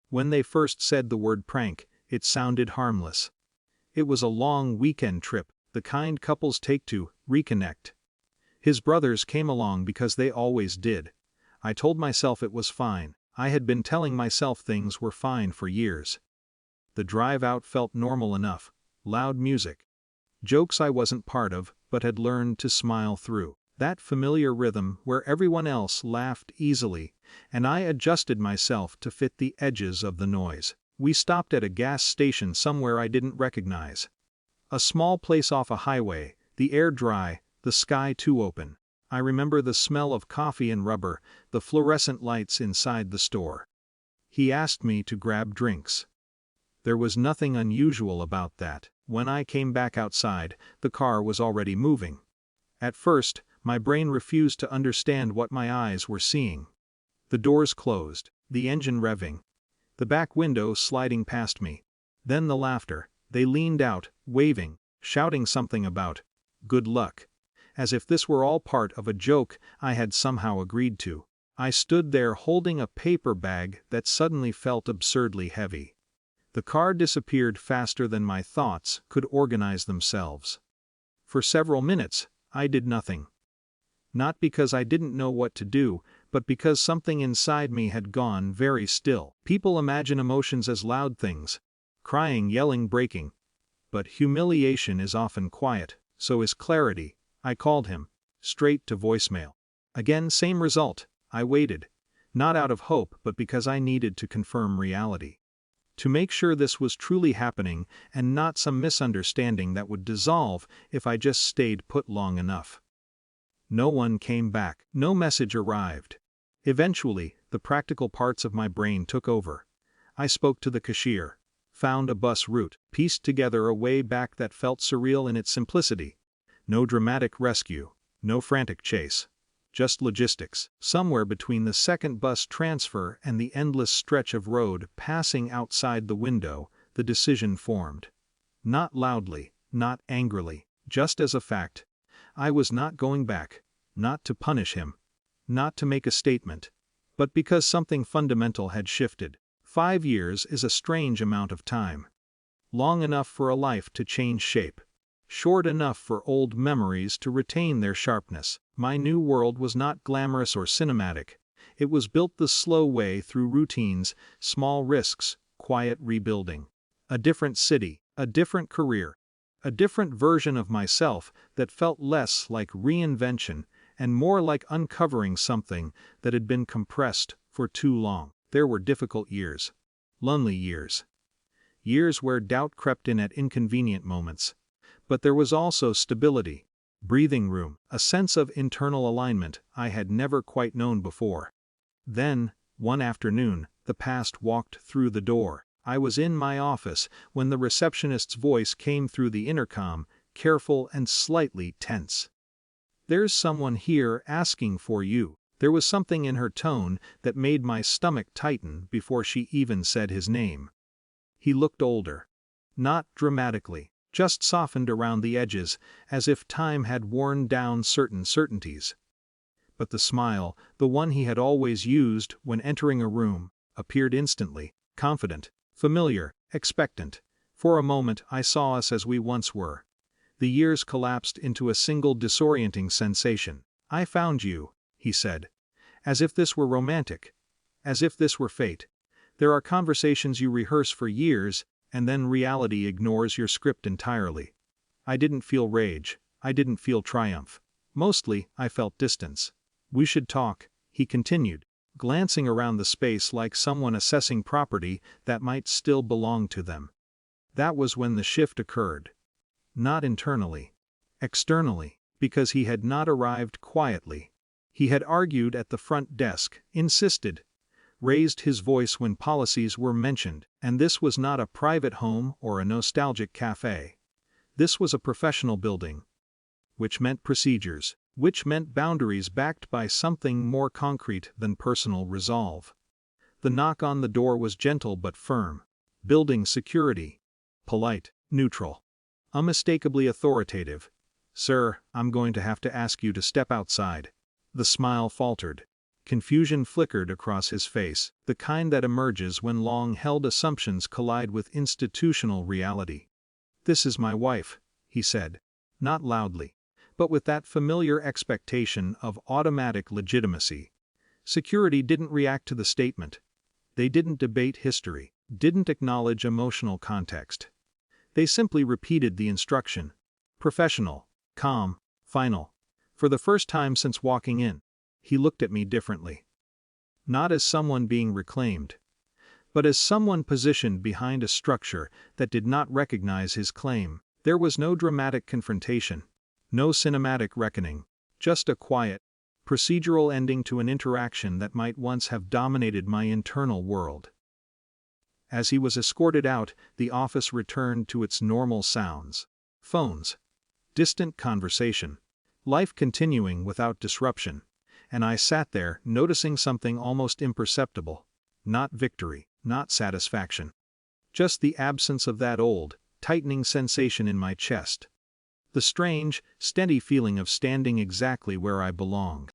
When they first said the word prank, it sounded harmless. It was a long weekend trip, the kind couples take to reconnect. His brothers came along because they always did. I told myself it was fine. I had been telling myself things were fine for years. The drive out felt normal enough. Loud music. Jokes I wasn't part of, but had learned to smile through. That familiar rhythm where everyone else laughed easily, and I adjusted myself to fit the edges of the noise. We stopped at a gas station somewhere I didn't recognize. A small place off a highway, the air dry, the sky too open. I remember the smell of coffee and rubber, the fluorescent lights inside the store. He asked me to grab drinks. There was nothing unusual about that. When I came back outside, the car was already moving. At first, my brain refused to understand what my eyes were seeing. The doors closed, the engine revving, the back window sliding past me. Then the laughter. They leaned out, waving, shouting something about good luck. As if this were all part of a joke I had somehow agreed to. I stood there holding a paper bag that suddenly felt absurdly heavy. The car disappeared faster than my thoughts could organize themselves. For several minutes, I did nothing. Not because I didn't know what to do, but because something inside me had gone very still. People imagine emotions as loud things. Crying, yelling, breaking. But humiliation is often quiet, so is clarity. I called him. Straight to voicemail. Again, same result. I waited. Not out of hope, but because I needed to confirm reality. To make sure this was truly happening and not some misunderstanding that would dissolve if I just stayed put long enough. No one came back. No message arrived. Eventually, the practical parts of my brain took over. I spoke to the cashier. Found a bus route. Pieced together a way back that felt surreal in its simplicity. No dramatic rescue. No frantic chase. Just logistics. Somewhere between the second bus transfer and the endless stretch of road passing outside the window, the decision formed. Not loudly, not angrily, just as a fact. I was not going back. Not to punish him. Not to make a statement. But because something fundamental had shifted. 5 years is a strange amount of time. Long enough for a life to change shape. Short enough for old memories to retain their sharpness. My new world was not glamorous or cinematic. It was built the slow way through routines, small risks, quiet rebuilding. A different city, a different career. A different version of myself that felt less like reinvention and more like uncovering something that had been compressed for too long. There were difficult years. Lonely years. Years where doubt crept in at inconvenient moments. But there was also stability, breathing room, a sense of internal alignment I had never quite known before. Then, one afternoon, the past walked through the door. I was in my office when the receptionist's voice came through the intercom, careful and slightly tense. "There's someone here asking for you." There was something in her tone that made my stomach tighten before she even said his name. He looked older. Not dramatically. Just softened around the edges, as if time had worn down certain certainties. But the smile, the one he had always used when entering a room, appeared instantly, confident, familiar, expectant. For a moment I saw us as we once were. The years collapsed into a single disorienting sensation. "I found you," he said. As if this were romantic. As if this were fate. There are conversations you rehearse for years, and then reality ignores your script entirely. I didn't feel rage. I didn't feel triumph. Mostly, I felt distance. "We should talk," he continued, glancing around the space like someone assessing property that might still belong to them. That was when the shift occurred. Not internally. Externally, because he had not arrived quietly. He had argued at the front desk, insisted, raised his voice when policies were mentioned, and this was not a private home or a nostalgic cafe. This was a professional building. Which meant procedures, which meant boundaries backed by something more concrete than personal resolve. The knock on the door was gentle but firm. Building security. Polite, neutral. Unmistakably authoritative. "Sir, I'm going to have to ask you to step outside." The smile faltered. Confusion flickered across his face, the kind that emerges when long-held assumptions collide with institutional reality. "This is my wife," he said. Not loudly, but with that familiar expectation of automatic legitimacy. Security didn't react to the statement. They didn't debate history, didn't acknowledge emotional context. They simply repeated the instruction. Professional, calm, final. For the first time since walking in, he looked at me differently. Not as someone being reclaimed, but as someone positioned behind a structure that did not recognize his claim. There was no dramatic confrontation, no cinematic reckoning, just a quiet, procedural ending to an interaction that might once have dominated my internal world. As he was escorted out, the office returned to its normal sounds. Phones. Distant conversation. Life continuing without disruption. And I sat there, noticing something almost imperceptible. Not victory, not satisfaction. Just the absence of that old, tightening sensation in my chest. The strange, steady feeling of standing exactly where I belonged.